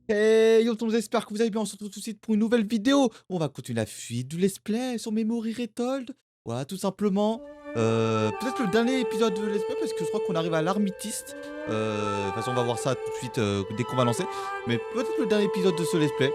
Hey yo tout le monde, j'espère que vous allez bien, on se retrouve tout de suite pour une nouvelle vidéo. On va continuer la fuite du let's play sur Memory Retold. Voilà, tout simplement. Peut-être le dernier épisode de let's play parce que je crois qu'on arrive à l'armitiste. De toute façon, on va voir ça tout de suite dès qu'on va lancer. Mais peut-être le dernier épisode de ce let's play.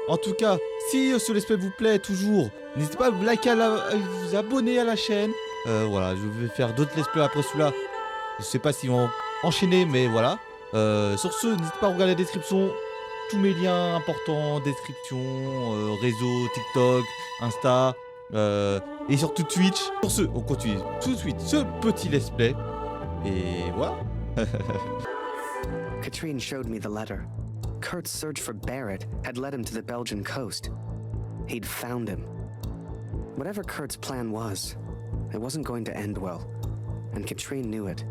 En tout cas, si ce let's play vous plaît toujours, n'hésitez pas à vous liker, à vous abonner à la chaîne. Voilà, je vais faire d'autres let's play après celui-là. Je sais pas s'ils vont enchaîner, mais voilà. Sur ce, n'hésitez pas à regarder la description. Tous mes liens importants, description, réseau, TikTok, Insta, et surtout Twitch. Sur ce, on continue tout de suite ce petit let's play. Et voilà. Katrine showed me the letter. Kurt's search for Barrett had led him to the Belgian coast. He'd found him. Whatever Kurt's plan was, it wasn't going to end well. And Katrine knew it.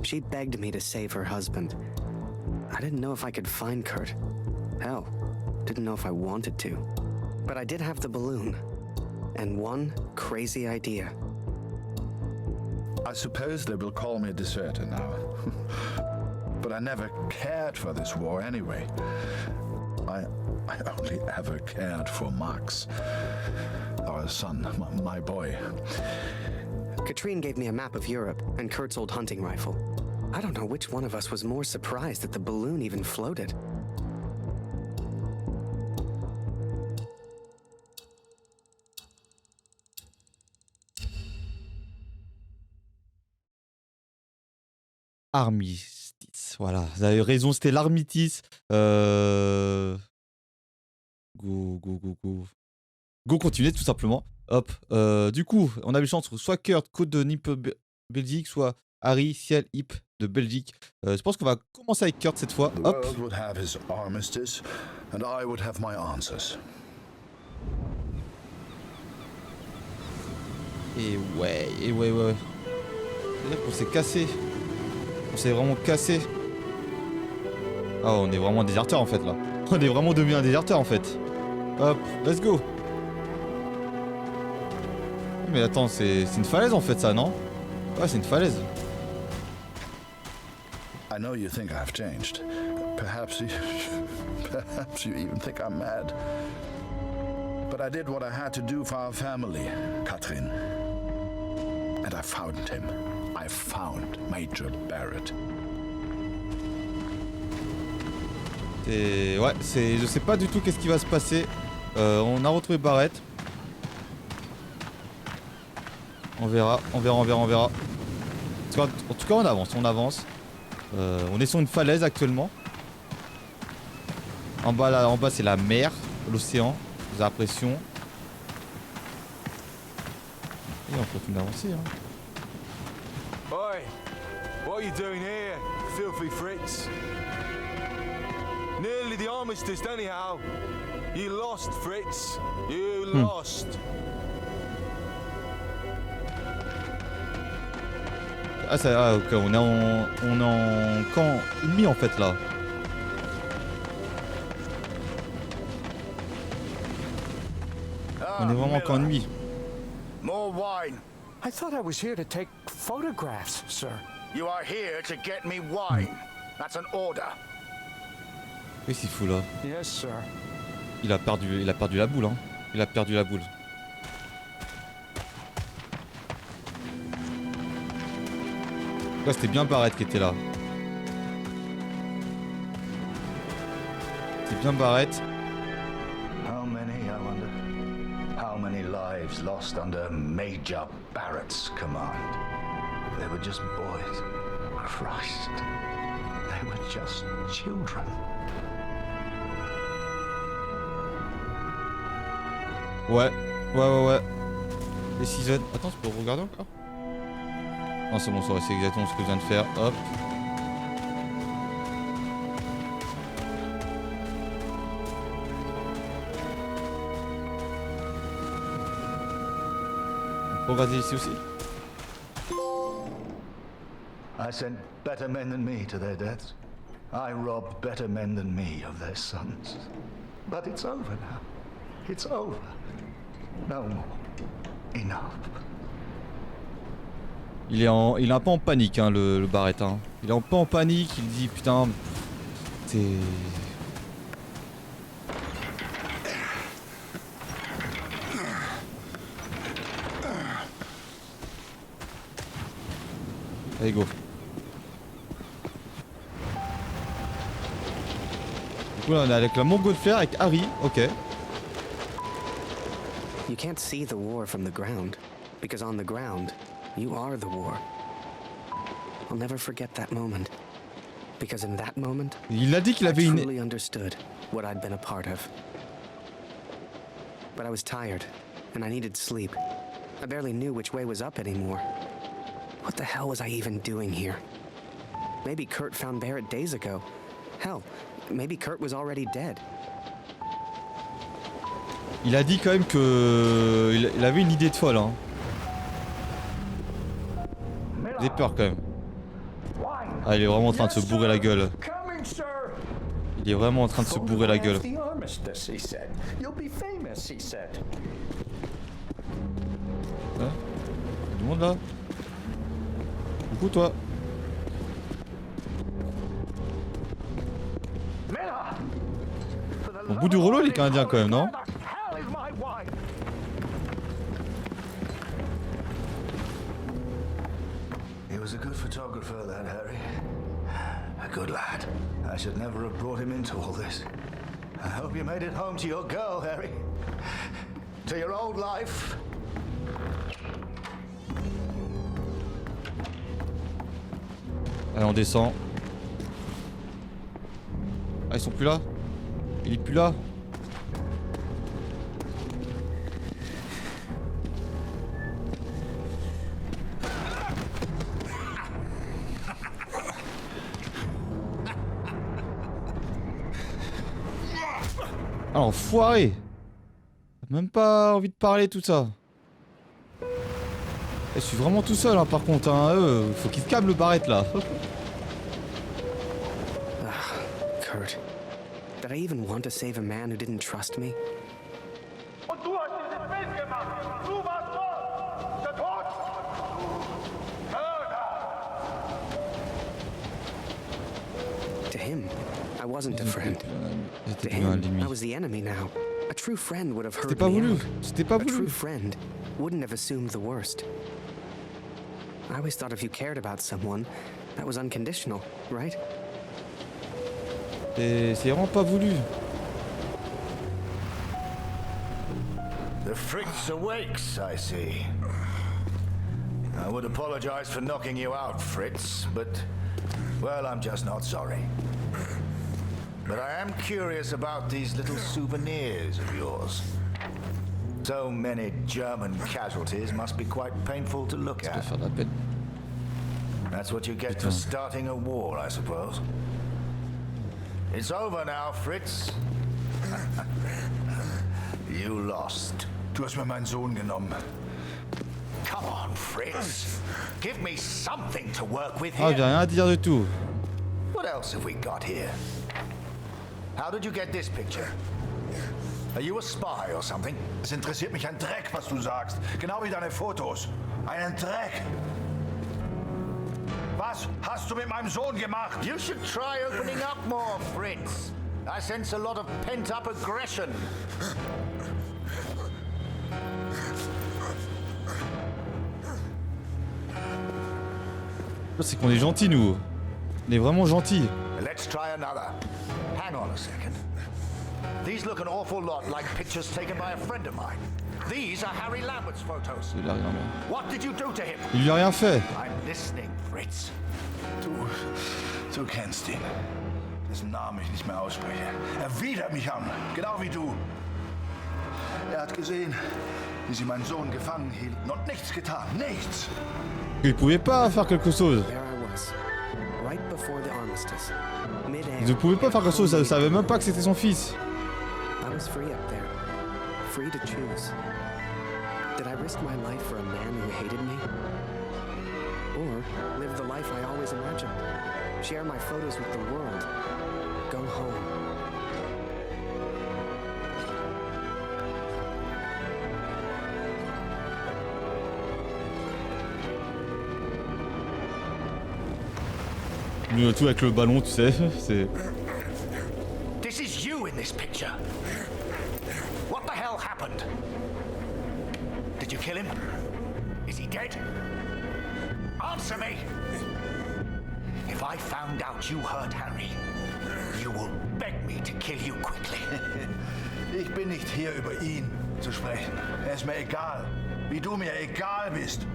She begged me to save her husband. I didn't know if I could find Kurt. Hell, didn't know if I wanted to. But I did have the balloon. And one crazy idea. I suppose they will call me a deserter now. But I never cared for this war anyway. I only ever cared for Max. Our son, my boy. Katrine gave me a map of Europe and Kurt's old hunting rifle. I don't know which one of us was more surprised that the balloon even floated. Armistice. Voilà, vous avez raison, c'était l'armistice. Go, go, go, go. Go, continuer tout simplement. Hop. Du coup, on avait le choix entre soit Kurt, côte de Nip Belgique, soit Harry, ciel, hip de Belgique. Je pense qu'on va commencer avec Kurt cette fois. The Hop. world would have his armistice, and I would have my answers. Et ouais. C'est-à-dire qu'on s'est cassé. On s'est vraiment cassé. Ah, on est vraiment un déserteur en fait là. On est vraiment devenu un déserteur en fait. Hop, let's go. Mais attends, c'est une falaise en fait ça, non? Ouais, c'est une falaise. I know you think I've changed. Perhaps you even think I'm mad. But I did what I had to do for our family, Katrin. And I found him. I found Major Barrett. Ouais, je sais pas du tout qu'est-ce qui va se passer. On a retrouvé Barrett. On verra. En tout cas, on avance. On est sur une falaise actuellement. En bas c'est la mer, l'océan. Vous avez l'impression. Et on continue d'avancer. Hein. Oi, what are you doing here, filthy Fritz? Nearly the armistice anyhow. You lost, Fritz. You lost. Ah, ok, on est en camp ennemi en fait là. On est vraiment en camp ennemi. More wine. I thought I was here to take photographs, sir. You are here to get me wine. That's an order. Qu'est-ce qu'il fout là? Yes, sir. Il a perdu la boule, hein. Il a perdu la boule. Ouais, c'était bien Barrett qui était là. C'est bien Barrett. How many, I wonder? How many lives lost under Major Barrett's command? They were just boys. Christ. They were just children. Ouais. Les seasons. Attends, tu peux regarder encore? Non, c'est bon, c'est exactement ce que je viens de faire. Hop. On peut regarder ici aussi. I sent better men than me to their deaths. I robbed better men than me of their sons. But it's over now. It's over. No more. Enough. Il est un peu en panique, hein, le Barrett. Hein. Il est un peu en panique, il dit putain, c'est... Allez, go. Du coup, là, on est avec la montgolfière avec Harry. Ok. You can't see the war from the ground, because on the ground, you are the war. I'll never forget that moment, because in that moment, Il a dit qu'il I avait une... truly understood what I'd been a part of. But I was tired, and I needed sleep. I barely knew which way was up anymore. What the hell was I even doing here? Maybe Kurt found Barrett days ago. Hell, maybe Kurt was already dead. Il a dit quand même que... Il avait une idée de folle, hein. J'ai peur quand même. Ah, il est vraiment en train de se bourrer la gueule. Il est vraiment en train de se bourrer la gueule. Hein? Du monde là? Coucou toi. Au bout du rouleau, il est canadien quand même, non? He was a good photographer, that Harry. A good lad. I should never have brought him into all this. I hope you made it home to your girl, Harry. To your old life. Allez, on descend. Ah, ils sont plus là? Il est plus là? Ah, enfoiré! Même pas envie de parler tout ça. Je suis vraiment tout seul hein, par contre, hein. Faut qu'il se calme le barrette là. Kurt, did I even want to save a man who didn't trust me? Und du hast dieses Bild gemacht. Du warst dort. Der Tod. Mörder. To him, I wasn't a friend. To C'était plus un him, ennemi. I was the enemy now. A true friend would have C'était heard pas me voulu. out. C'était pas A true voulu. friend wouldn't have assumed the worst. I always thought if you cared about someone, that was unconditional, right? C'est vraiment pas voulu. The Fritz awakes, I see. I would apologize for knocking you out, Fritz, but, well, I'm just not sorry. But I am curious about these little souvenirs of yours. So many German casualties must be quite painful to look Ça doit at. faire de la peine. That's what you get for starting a war, I suppose. It's over now, Fritz. You lost. Du hast mir meinen Sohn genommen. Come on, Fritz. Give me something to work with Ah, j'ai here. rien à dire du tout. What else have we got here? How did you get this picture? Are you a spy or something? Es interessiert mich ein Dreck, was du sagst. Genau wie deine Fotos. Einen Dreck. Was hast du mit meinem Sohn gemacht? You should try opening up more, Fritz. I sense a lot of pent-up aggression. C'est qu'on est gentils nous. On est vraiment gentils. Let's try another. Hang on a second. These look an awful lot like pictures taken by a friend of mine. These are Harry Lambert's photos. Il a rien, mais... What did you do to him? Il lui a rien fait. I'm listening, Fritz. Du kennst ihn. Dessen Namen ich nicht mehr ausspreche. Er widert mich an, genau wie du. Er hat gesehen, wie sie meinen Sohn gefangen hielten und nichts getan. Nichts. Il pouvait pas faire quelque chose. There I was, right before the armistice, Il mid-air. ne pouvait pas faire quelque chose. Il savait même pas que c'était son fils. I was free up there, free to choose. Did I risk my life for a man who hated me? Or live the life I always imagined? Share my photos with the world? Go home? Tout avec le ballon, tu sais. C'est... This is you in this picture. What the hell happened? Did you kill him? Is he dead? Answer me! If I found out you hurt Harry, you will beg me to kill you quickly. Ich bin nicht hier, über ihn zu sprechen. Er ist mir egal. Wie du mir egal bist.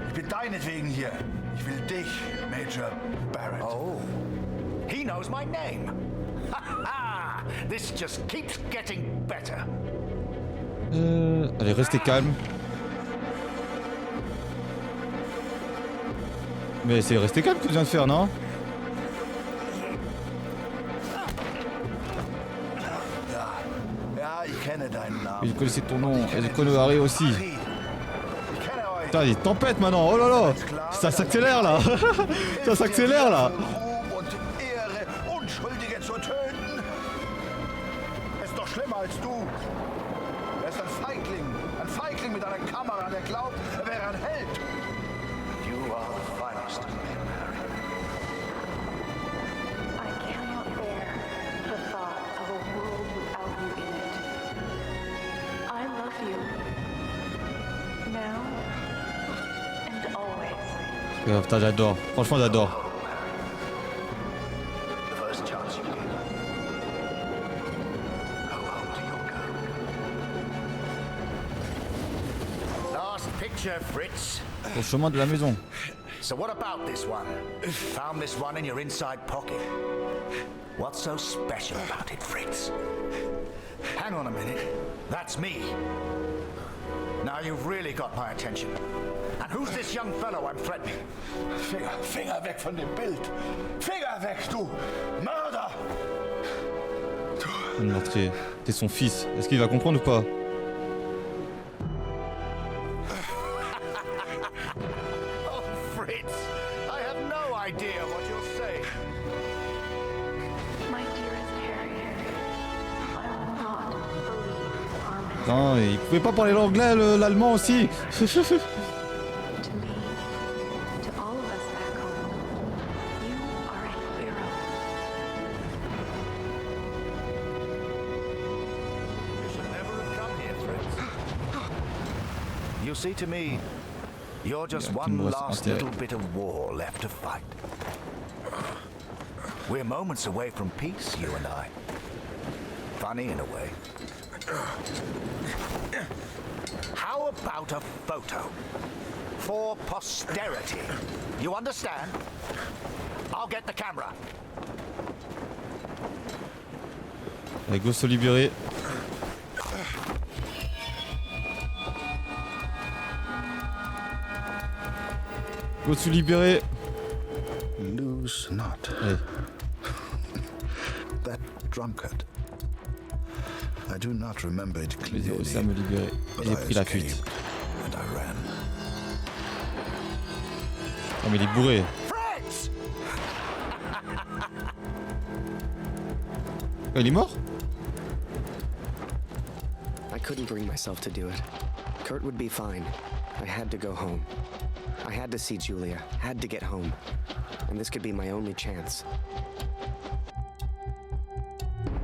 Ich bin deinetwegen hier. Ich will dich, Major Barrett. Oh, he knows my name. Ha ha! This just keeps getting better. Allez, restez calme. Mais c'est rester calme que tu viens de faire, non? Ja, ich kenne deinen Namen. Il connaissait ton nom. Et je connais Harry aussi. Ich kenne euch. Putain, il tempête maintenant. Oh là là. Ça s'accélère là. Ça s'accélère là. Ruhm und Ehre, Unschuldige zu töten. Er ist doch schlimmer als du. Er ist ein Feigling mit einer Kamera, der glaubt, er wäre ein Held. You are the finest of men, Harry. I cannot bear the thought of a world without you in it. I love you. Now and always. Putain, j'adore. Franchement, j'adore. The first chance you get. Go home to your girl. Last picture, Fritz. Au chemin de la maison. So what about this one? Found this one in your inside pocket. What's so special about it, Fritz? Hang on a minute. That's me. Now you've really got my attention. And who's this young fellow I'm threatening? Finger weg von dem Bild. Finger weg, du Mörder. Le meurtrier. T'es son fils. Est-ce qu'il va comprendre ou pas? Oh, Fritz, I have no idea what you're saying. My dearest Harry, I will not believe harm Non, il pouvait pas parler l'anglais, l'allemand aussi. to me, to all of us back home. You are a hero. You should never have come here, Fritz. You see, to me, you're just Yeah, one was last out there. little bit of war left to fight. We're moments away from peace, you and I. Funny in a way. How about a photo? For posterity. You understand? I'll get the camera. Allez, go se libérer. Go se libérer. Lose not. Allez. That drunkard. I do not remember it J'ai clearly. réussi à me libérer. but Et j'ai I pris la fuite. escaped and I ran. Oh mais il est bourré. Fritz! Oh, il est mort? I couldn't bring myself to do it. Kurt would be fine. I had to go home. I had to see Julia, had to get home. And this could be my only chance.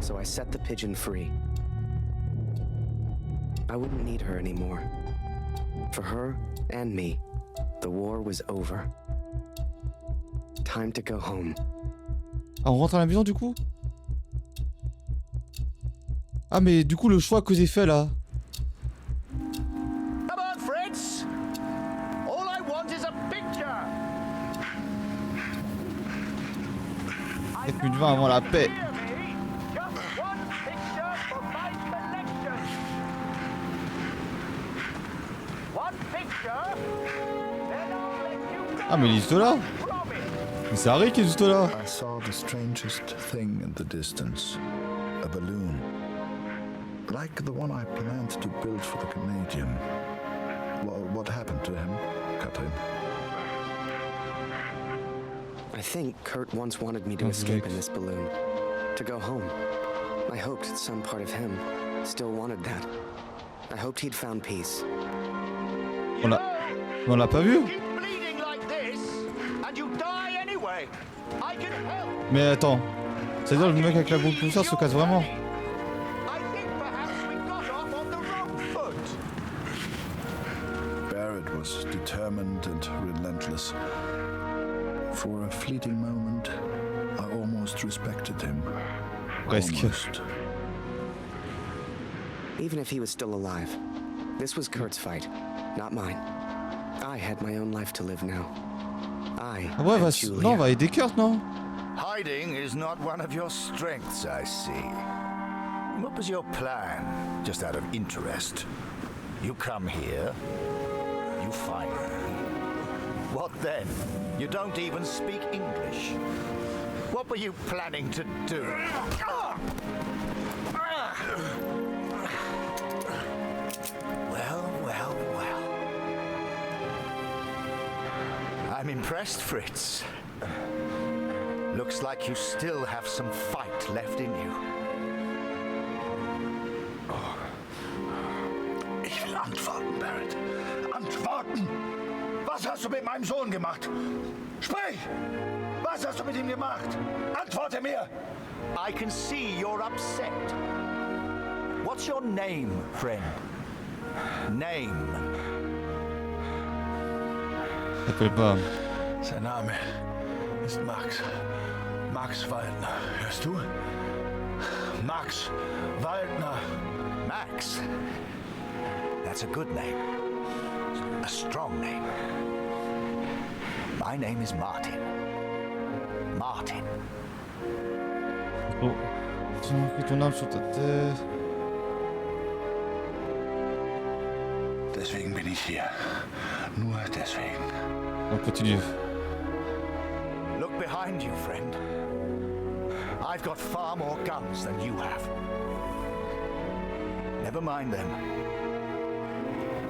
So I set the pigeon free. I wouldn't need her anymore. For her and me, the war was over. Time to go home. Ah, on rentre à la maison du coup? Ah mais du coup le choix que j'ai fait là. Come on, Fritz! All I want is a picture! 4 minutes 20 avant la paix. Hear me? Just one picture for my collection. One picture, then I'll let you go. Ah mais il est juste là. Promise. Mais c'est Harry qui est juste là. I saw the strangest thing in the distance. A balloon. Like the one I planned to build for the Canadian. What happened to him, Katrin? I think Kurt once wanted me to escape in this balloon. To go home. I hoped some part of him still wanted that. I hoped he'd found peace. On l'a pas vu? Keep bleeding like this, and you die anyway. I can help. Mais attends. C'est-à-dire le mec avec la boucle poussière se casse vraiment. I think perhaps we got off on the wrong foot. Barrett was determined and relentless. For a fleeting moment, I almost respected him. Presque. Almost. Even if he was still alive, this was Kurt's fight, not mine. I had my own life to live now. I Ah ouais, had non, on va aider Kurt, non? Hiding is not one of your strengths, I see. What was your plan, just out of interest? You come here, you find me. What then? You don't even speak English. What were you planning to do? Well. I'm impressed, Fritz. Looks like you still have some fight left in you. Ich will antworten, Barrett. Antworten! Was hast du mit meinem Sohn gemacht? Sprich! Was hast du mit ihm gemacht? Antworte mir! I can see you're upset. What's your name, friend? Name. Appelle pas. Sein Name ist Max. Max Waldner. Hörst du? Max Waldner. Max. That's a good name. A strong name. My name is Martin. Martin. Oh. Tiens, ton arme sur ta tête. Deswegen bin ich hier. Nur deswegen. On continue. Look behind you, friend. I've got far more guns than you have. Never mind them.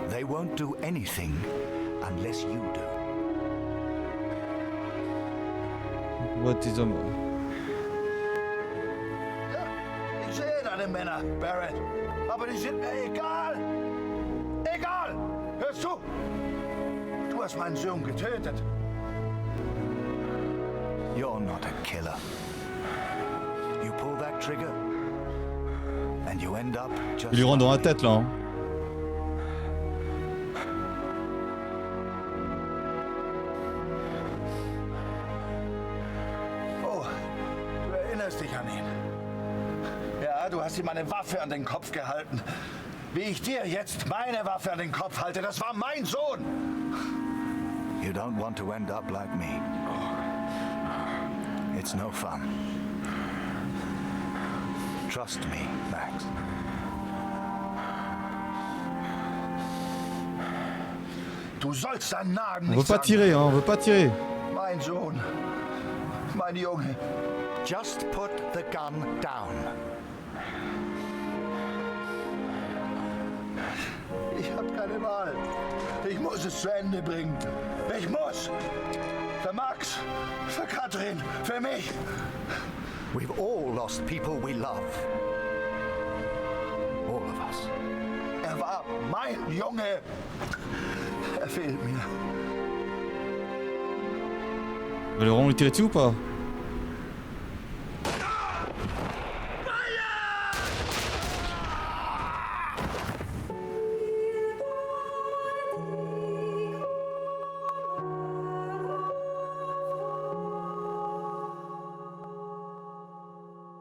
They won't do anything unless you do. What is hommes? Ich sehe deine Männer, Barrett. Aber die sind mir egal. Egal! Hörst du? Du hast meinen Sohn getötet. You're not a killer. You pull that trigger, and you end up just. Il lui rentre dans la tête là. Hein. Oh, du erinnerst dich an ihn. Ja, du hast ihm eine Waffe an den Kopf gehalten. Wie ich dir jetzt meine Waffe an den Kopf halte, das war mein Sohn. You don't want to end up like me. It's no fun. Trust me, Max. Du sollst deinen Namen On nicht veut pas sagen. tirer, hein, on veut pas tirer. Mein Sohn. Mein Junge. Just put the gun down. Ich habe keine Wahl. Ich muss es zu Ende bringen. Ich muss. Für Max, für Katrin, für mich. We've all lost people we love. All of us. Er war mein Junge. Er fehlt mir. On va le vraiment lui tirer dessus ou pas?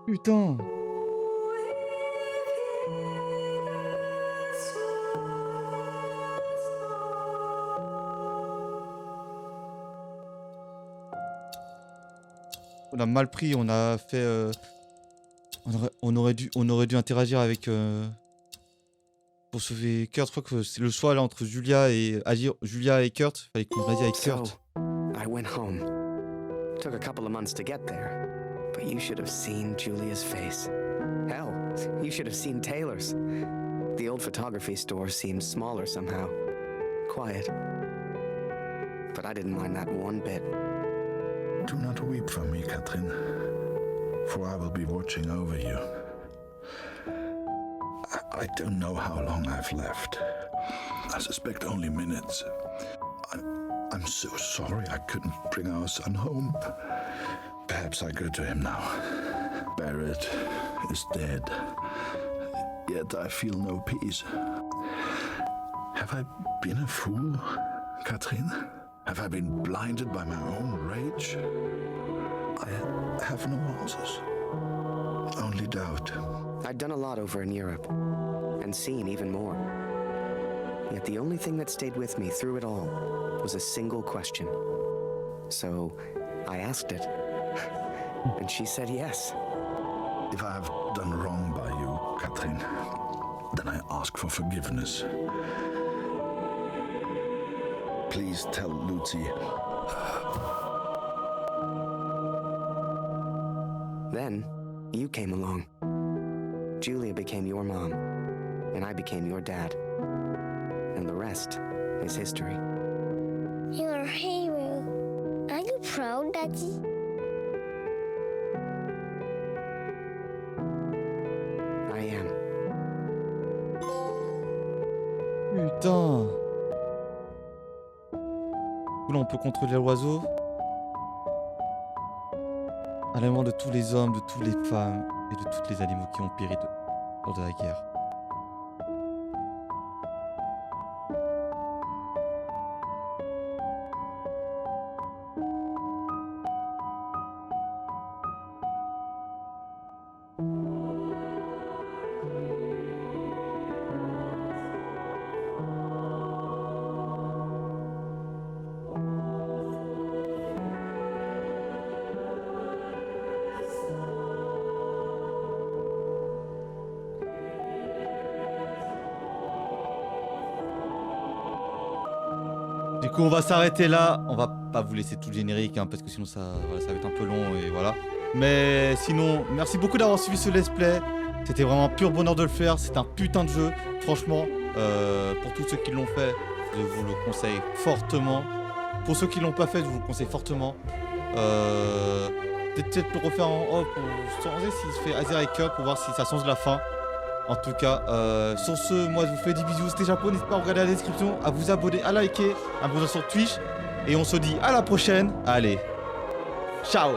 Putain. On a mal pris, on a fait... on aurait dû interagir avec... pour sauver Kurt. Je crois que c'est le choix là entre Julia et Kurt. Fallait qu'on agisse avec Kurt. So, I went home. Took a couple of months to get there. But you should have seen Julia's face. Hell, you should have seen Taylor's. The old photography store seemed smaller somehow. Quiet. But I didn't mind that one bit. Do not weep for me, Katrin, for I will be watching over you. I don't know how long I've left. I suspect only minutes. I'm so sorry I couldn't bring our son home. Perhaps I go to him now. Barrett is dead. Yet I feel no peace. Have I been a fool, Katrin? Have I been blinded by my own rage? I have no answers. Only doubt. I'd done a lot over in Europe, and seen even more. Yet the only thing that stayed with me through it all was a single question. So I asked it, and she said yes. If I have done wrong by you, Catherine, then I ask for forgiveness. Please tell Lucy. Then, you came along. Julia became your mom, and I became your dad. And the rest is history. You're a hero. Are you proud, Daddy? I am. Putain. Là, on peut contrôler l'oiseau. À la mémoire de tous les hommes, de toutes les femmes et de tous les animaux qui ont péri lors de la guerre. Du coup, on va s'arrêter là. On va pas vous laisser tout le générique, hein, parce que sinon ça, voilà, ça va être un peu long et voilà. Mais sinon, merci beaucoup d'avoir suivi ce let's play. C'était vraiment un pur bonheur de le faire. C'est un putain de jeu. Franchement, pour tous ceux qui l'ont fait, je vous le conseille fortement. Pour ceux qui l'ont pas fait, je vous le conseille fortement. Peut-être le refaire en off pour changer s'il se fait Azer et Cup pour voir si ça change la fin. En tout cas, sur ce, moi je vous fais des bisous, c'était Chapo, n'hésitez pas à regarder la description, à vous abonner, à liker, à me rejoindre sur Twitch. Et on se dit à la prochaine, allez, ciao.